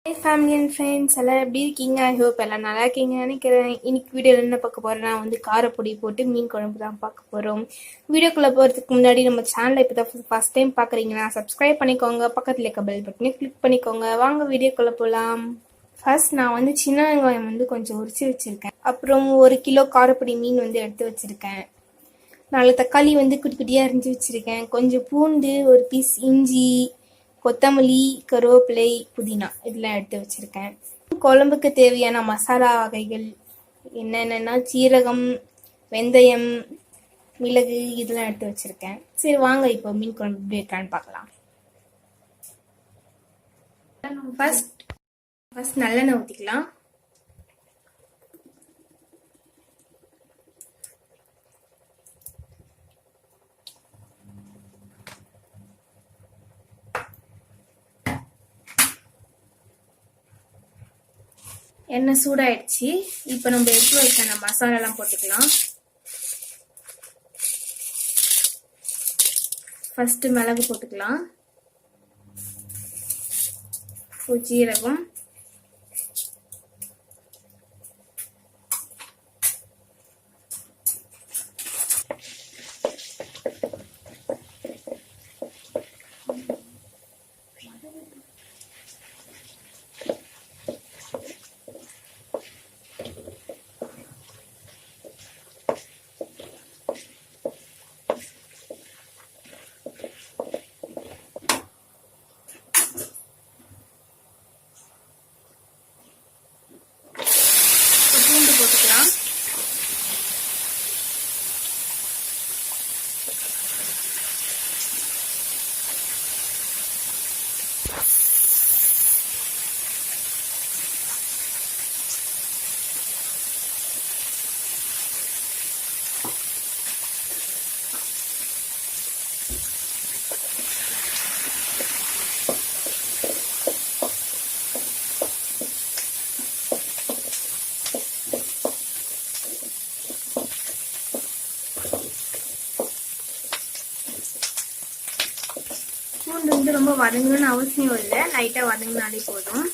Hi family and friends, எல்லாம் எப்படி இருக்கீங்க? ஐ ஹோப் எல்லாம் நல்லா இருக்கீங்கன்னு நினைக்கிறேன். இன்னைக்கு வீடியோவில் என்ன பார்க்க போறேன்னா காரப்பொடி போட்டு மீன் குழம்பு தான் பார்க்க போறோம். வீடியோக்குள்ள போறதுக்கு முன்னாடி நம்ம சேனலை இப்போ தான் ஃபர்ஸ்ட் டைம் பார்க்குறீங்கன்னா சப்ஸ்கிரைப் பண்ணிக்கோங்க, பக்கத்துல இருக்க பெல் பட்டனை கிளிக் பண்ணிக்கோங்க. வாங்க வீடியோக்குள்ள போகலாம். ஃபர்ஸ்ட் நான் சின்ன வெங்காயம் கொஞ்சம் உரிச்சு வச்சிருக்கேன். அப்புறம் 1 கிலோ காரப்பொடி மீன் எடுத்து வச்சிருக்கேன். 4 தக்காளி குட்டி குட்டியாக அரிஞ்சு வச்சிருக்கேன். கொஞ்சம் பூண்டு, ஒரு பீஸ் இஞ்சி, கொத்தமல்லி, கருவேப்பிலை, புதினா இதெல்லாம் எடுத்து வச்சிருக்கேன். குழம்புக்கு தேவையான மசாலா வகைகள் என்னென்னா சீரகம், வெந்தயம், மிளகு இதெல்லாம் எடுத்து வச்சிருக்கேன். சரி வாங்க இப்போ மீன் குழம்பு எப்படி வைக்கலான்னு பார்க்கலாம். ஃபர்ஸ்ட் நல்லெண்ணெய் ஊற்றிக்கலாம். எண்ணெய் சூடாயிடுச்சு. இப்போ நம்ம எடுத்து வைக்க மசாலாலாம் போட்டுக்கலாம். ஃபர்ஸ்ட் மிளகு போட்டுக்கலாம், ஜீரகம், பூண்டு போட்டுக்கலாம். பூண்டு ரொம்ப வதங்கணும்னு அவசியம் இல்லை, லைட்டா வதங்கினாலே போதும்.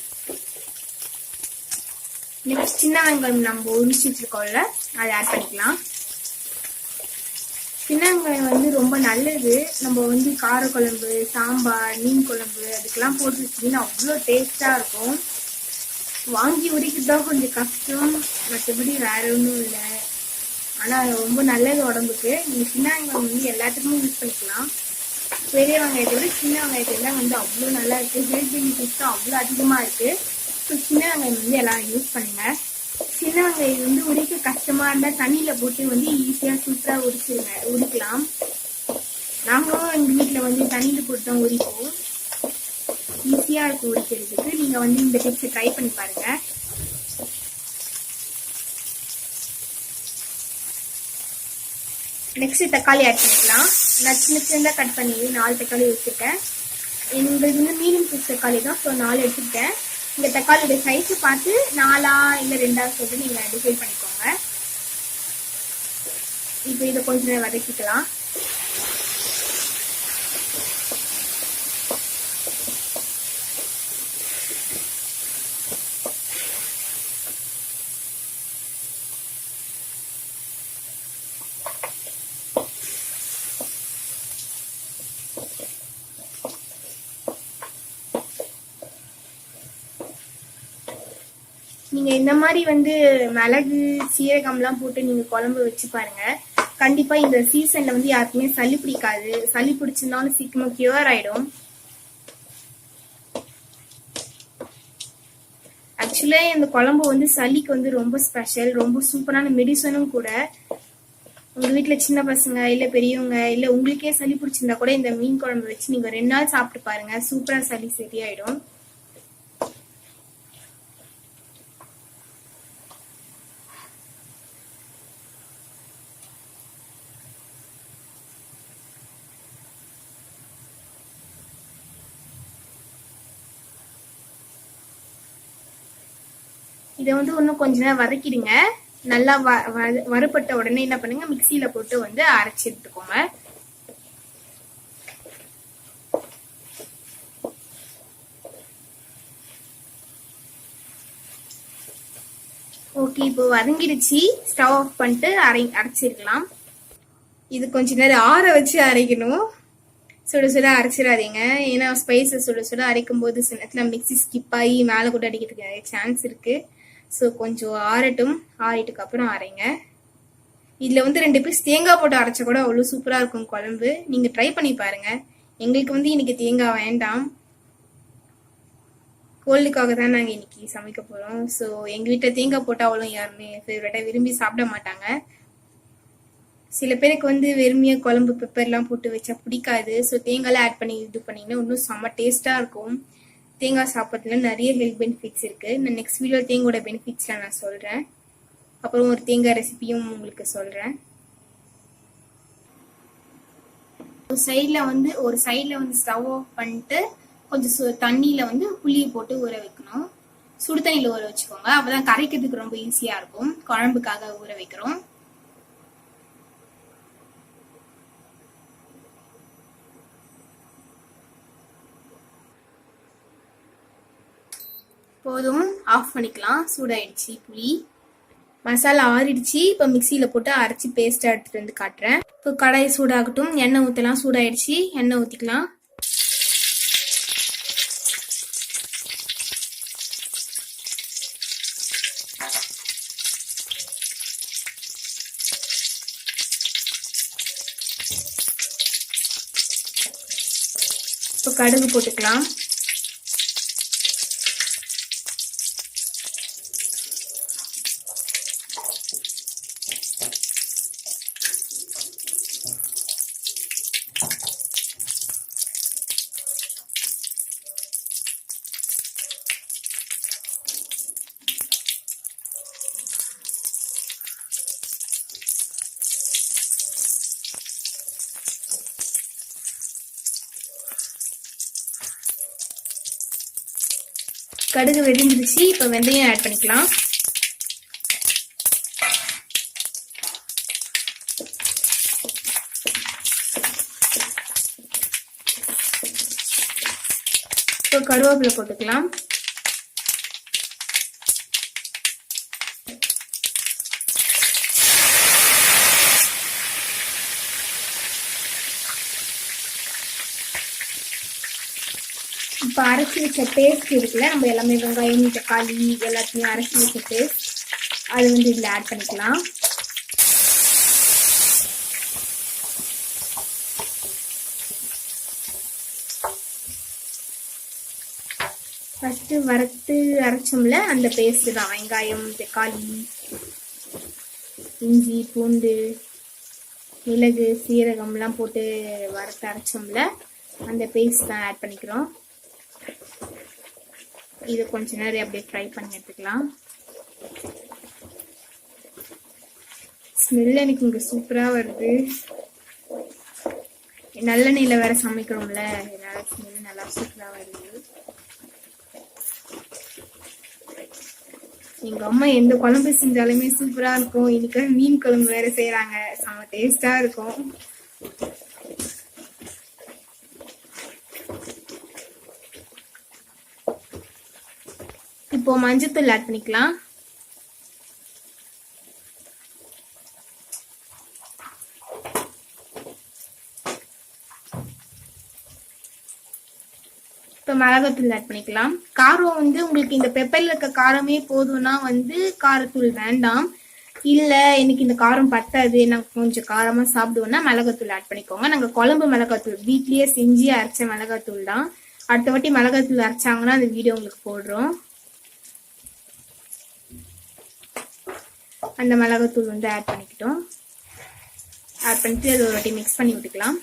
நெக்ஸ்ட் சின்ன வெங்காயம் நம்ம உரிச்சு வச்சிருக்கோம்ல அதை ஆட் பண்ணிக்கலாம். சின்ன வெங்காயம் ரொம்ப நல்லது. நம்ம காரக்குழம்பு, சாம்பார், மீன் குழம்பு அதுக்கெல்லாம் போட்டு வச்சிங்கன்னா அவ்வளோ டேஸ்டா இருக்கும். வாங்கி உரிக்கிறதுதான் கொஞ்சம் கஷ்டம், மற்றபடி வேற ஒன்றும் இல்லை. ஆனா ரொம்ப நல்லது உடம்புக்கு. நீங்க சின்ன வெங்காயம் எல்லாத்துக்குமே யூஸ் பண்ணிக்கலாம். பெரிய வெங்காயத்தை விட சின்ன வெங்காயத்தெல்லாம் அவ்வளோ நல்லா இருக்கு. ஹெல்த் பெனிஃபிட்ஸும் அவ்வளோ அதிகமா இருக்கு. ஸோ சின்ன வெங்காயம் எல்லாரும் யூஸ் பண்ணுங்க. சின்ன வெங்காயம் உரிக்க கஷ்டமா இருந்தா தண்ணியில போட்டு ஈஸியா சூப்பரா உரிக்கலாம். நாங்களும் எங்க வீட்டுல தண்ணியில போட்டு தான் உரிப்போம். ஈஸியா இருக்கும் உரிக்கிறதுக்கு. நீங்க இந்த டிப்ஸ் ட்ரை பண்ணி பாருங்க. நெக்ஸ்ட் தக்காளி ஆட் பண்ணிக்கலாம். நான் சின்ன சின்னதாக கட் பண்ணி 4 தக்காளி வச்சுருக்கேன். எங்களுக்கு மீடியம் சைஸ் தக்காளி தான், ஸோ 4 எடுத்துக்கிட்டேன். இந்த தக்காளியோட சைஸை பார்த்து 4ஆ இல்லை 2ஆ சொல்லி நீங்கள் டிசைட் பண்ணிக்கோங்க. இப்போ இதை கொஞ்சம் வதக்கிக்கலாம். நீங்க இந்த மாதிரி மிளகு, சீரகம்லாம் போட்டு நீங்க குழம்பு வச்சு பாருங்க. கண்டிப்பா இந்த சீசன்ல யாருக்குமே சளி பிடிக்காது. சளி பிடிச்சிருந்தாலும் சீக்கிரமா கியூர் ஆயிடும். ஆக்சுவலா இந்த குழம்பு சளிக்கு ரொம்ப ஸ்பெஷல், ரொம்ப சூப்பரான மெடிசனும் கூட. உங்க வீட்டுல சின்ன பசங்க இல்ல பெரியவங்க இல்ல உங்களுக்கே சளி பிடிச்சிருந்தா கூட இந்த மீன் குழம்பு வச்சு நீங்க 2 நாள் சாப்பிட்டு பாருங்க, சூப்பரா சளி சரியாயிடும். இதை இன்னும் கொஞ்ச நேரம் வதக்கிடுங்க. நல்லா வறுபட்ட உடனே என்ன பண்ணுங்க, மிக்சியில போட்டு அரைச்சி எடுத்துக்கோங்க. ஓகே, இப்போ வதங்கிடுச்சு. ஸ்டவ் ஆஃப் பண்ணிட்டு அரைச்சிருக்கலாம். இது கொஞ்ச நேரம் ஆற வச்சு அரைக்கணும். சுட சுட அரைச்சிடாதீங்க. ஏன்னா ஸ்பைசஸ் சுட சுட அரைக்கும் போது சில நேரத்தில் மிக்சி ஸ்கிப் ஆகி மேலே கூட அடிக்கிறதுக்கு நிறைய சான்ஸ் இருக்கு. ஸோ கொஞ்சம் ஆறட்டும். ஆறிட்டுக்கு அப்புறம் அரைங்க. இதில் வந்து 2 பீஸ் தேங்காய் போட்டு அரைச்சா கூட அவ்வளோ சூப்பராக இருக்கும் குழம்பு. நீங்கள் ட்ரை பண்ணி பாருங்க. எங்களுக்கு வந்து இன்னைக்கு தேங்காய் வேண்டாம், கோல்டுக்காக தான் நாங்கள் இன்னைக்கு சமைக்க போகிறோம். ஸோ எங்கள் வீட்டில் தேங்காய் போட்டால் அவ்வளோ யாருமே ஃபேவரட்டாக விரும்பி சாப்பிட மாட்டாங்க. சில பேருக்கு வந்து வெறுமையா குழம்பு பெப்பர்லாம் போட்டு வச்சா பிடிக்காது. ஸோ தேங்காய்லாம் ஆட் பண்ணி இது பண்ணிங்கன்னா இன்னும் செம்ம டேஸ்ட்டாக இருக்கும். தேங்காய் சாப்பிட்றதுல நிறைய ஹெல்த் பெனிஃபிட்ஸ் இருக்குது. நான் நெக்ஸ்ட் வீடியோ தேங்காயோட பெனிஃபிட்ஸ்லாம் நான் சொல்கிறேன். அப்புறம் ஒரு தேங்காய் ரெசிபியும் உங்களுக்கு சொல்கிறேன். ஒரு சைடில் வந்து ஸ்டவ் ஆஃப் பண்ணிட்டு கொஞ்சம் தண்ணியில் வந்து புளியை போட்டு ஊற வைக்கணும். சுடு தண்ணியில் ஊற வச்சுக்கோங்க. அப்போதான் கரைக்கிறதுக்கு ரொம்ப ஈஸியாக இருக்கும். குழம்புக்காக ஊற வைக்கிறோம். போதும், ஆஃப் பண்ணிக்கலாம். சூடாயிடுச்சு புளி. மசாலா ஆறிடுச்சு. இப்போ மிக்சியில் போட்டு அரைச்சி பேஸ்ட்டாக எடுத்துகிட்டு வந்து காட்டுறேன். இப்போ கடாய் சூடாகட்டும். எண்ணெய் ஊற்றலாம். சூடாயிடுச்சு. எண்ணெய் ஊற்றிக்கலாம். இப்போ கடுகு போட்டுக்கலாம். கடுகு வெடிஞ்சிருச்சு. இப்போ வெந்தயம் ஆட் பண்ணிக்கலாம். இப்போ கருவேப்பிலை போட்டுக்கலாம். இப்போ அரைச்சி வச்ச பேஸ்ட் இருக்குல்ல, நம்ம எல்லாமே வெங்காயம் தக்காளி எல்லாத்தையும் அரைச்சி வச்ச பேஸ்ட் அது வந்து இதில் ஆட் பண்ணிக்கலாம். ஃபஸ்ட்டு வறுத்து அரைச்சோம்ல அந்த பேஸ்ட்டு தான். வெங்காயம் தக்காளி இஞ்சி பூண்டு மிளகு சீரகம்லாம் போட்டு வறுத்து அரைச்சோம்ல அந்த பேஸ்ட் தான் ஆட் பண்ணிக்கிறோம். இது கொஞ்ச நேரம் அப்படியே ஃப்ரை பண்ணி எடுத்துக்கலாம். ஸ்மெல் எனக்கு இங்கே சூப்பராக வருது. நல்லெண்ணெயில் வேற சமைக்கிறோம்ல, அதனால ஸ்மெல் நல்லா சூப்பராக வருது. எங்கள் அம்மா எந்த குழம்பு செஞ்சாலுமே சூப்பராக இருக்கும். இன்னைக்கு மீன் குழம்பு வேற செய்கிறாங்க, செம்ம டேஸ்டாக இருக்கும். இப்போ மஞ்சத்தூள் ஆட் பண்ணிக்கலாம். இப்போ மிளகாத்தூள் ஆட் பண்ணிக்கலாம். காரம் வந்து உங்களுக்கு இந்த பெப்பரில் இருக்க காரமே போதும்னா வந்து காரத்தூள் வேண்டாம். இல்லை எனக்கு இந்த காரம் பத்தாது, நாங்கள் கொஞ்சம் காரமாக சாப்பிடுவோம்னா மிளகாத்தூள் ஆட் பண்ணிக்கோங்க. நாங்கள் குழம்பு மிளகாத்தூள் வீட்லேயே செஞ்சு அரைச்ச மிளகாத்தூள் தான். அடுத்த வாட்டி மிளகாத்தூள் அரைச்சாங்கன்னா அந்த வீடியோ உங்களுக்கு போடுறோம். அந்த மிளகாத்தூள் வந்து ஆட் பண்ணிக்கிட்டோம். ஆட் பண்ணிட்டு அது ஒரு வாட்டி மிக்ஸ் பண்ணி விட்டுக்கலாம்.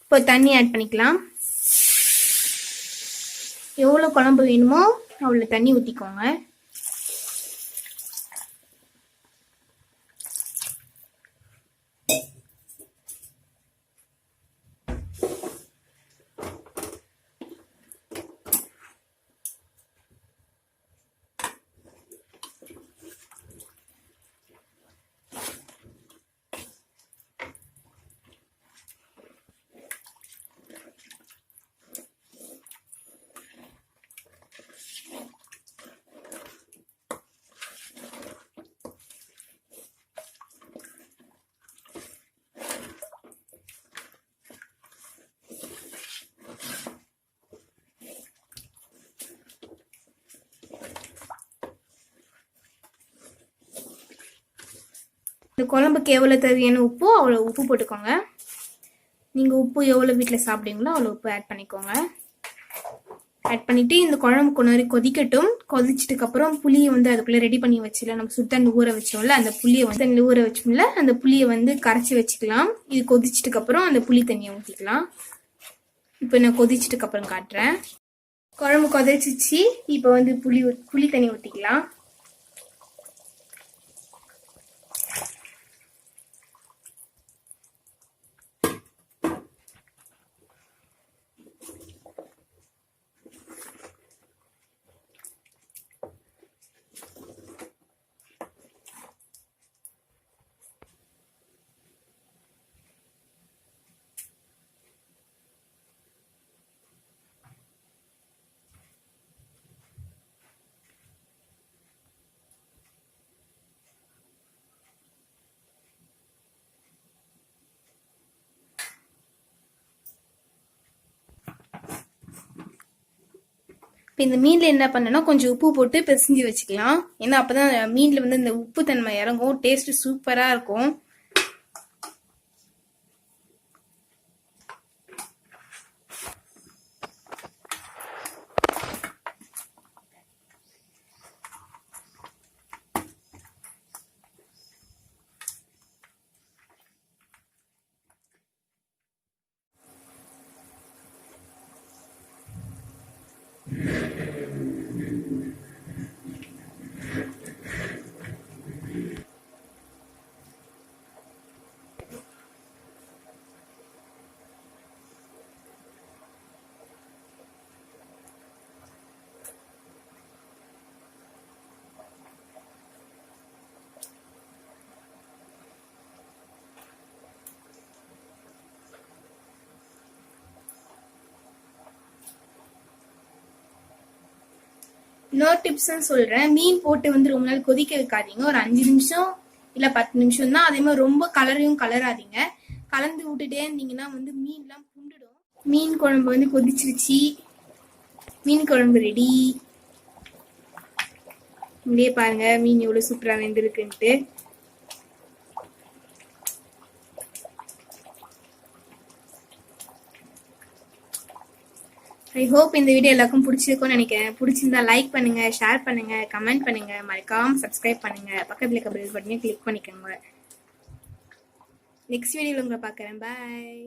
இப்போ தண்ணி ஆட் பண்ணிக்கலாம். எவ்வளோ குழம்பு வேணுமோ அவ்வளோ தண்ணி ஊற்றிக்கோங்க. இந்த குழம்புக்கு எவ்வளோ தேவையான உப்போ அவ்வளோ உப்பு போட்டுக்கோங்க. நீங்கள் உப்பு எவ்வளோ வீட்டில் சாப்பிடுவீங்களோ அவ்வளோ உப்பு ஆட் பண்ணிக்கோங்க. ஆட் பண்ணிவிட்டு இந்த குழம்பு கொஞ்ச நேரம் கொதிக்கட்டும். கொதிச்சதுக்கப்புறம் புளியை வந்து அதுக்குள்ளே ரெடி பண்ணி வச்சுல நம்ம சுத்தண்ணி ஊற வச்சோம்ல, அந்த புளியை வந்து தண்ணி ஊற வச்சோம்ல அந்த புளியை வந்து கரைச்சி வச்சுக்கலாம். இது கொதிச்சதுக்கப்புறம் அந்த புளி தண்ணியை ஊற்றிக்கலாம். இப்போ நான் கொதிச்சதுக்கப்புறம் காட்டுறேன். குழம்பு கொதிச்சிச்சு. இப்போ வந்து புளி தண்ணி ஊற்றிக்கலாம். இப்போ இந்த மீனில் என்ன பண்ணனா கொஞ்சம் உப்பு போட்டு பிசைஞ்சு வச்சுக்கலாம். ஏன்னா அப்போ தான் மீனில் வந்து இந்த உப்பு தன்மை இறங்கும். டேஸ்ட்டு சூப்பராக இருக்கும். இன்னொரு டிப்ஸ்ன்னு சொல்றேன். மீன் போட்டு வந்து ரொம்ப நாள் கொதிக்க வைக்காதீங்க. ஒரு 5 நிமிஷம் இல்ல 10 நிமிஷம் தான். அதே மாதிரி ரொம்ப கலரையும் கலராதீங்க. கலந்து விட்டுட்டே இருந்தீங்கன்னா வந்து மீன்லாம் புண்டுடும். மீன் குழம்பு வந்து கொதிச்சிருச்சு. மீன் குழம்பு ரெடி. இங்கே பாருங்க மீன் எவ்வளவு சூப்பரா வெந்திருக்குன்ட்டு. ஐ ஹோப் இந்த வீடியோ எல்லாருக்கும் பிடிச்சிருக்கும்னு நினைக்கிறேன். பிடிச்சிருந்தா லைக் பண்ணுங்க, ஷேர் பண்ணுங்க, கமெண்ட் பண்ணுங்க, மறக்காம சப்ஸ்கிரைப் பண்ணுங்க, பக்கத்துல இருக்க பெல் பட்டனையும் கிளிக் பண்ணிக்கோங்க. நெக்ஸ்ட் வீடியோல உங்களை பார்க்குறேன். பாய்.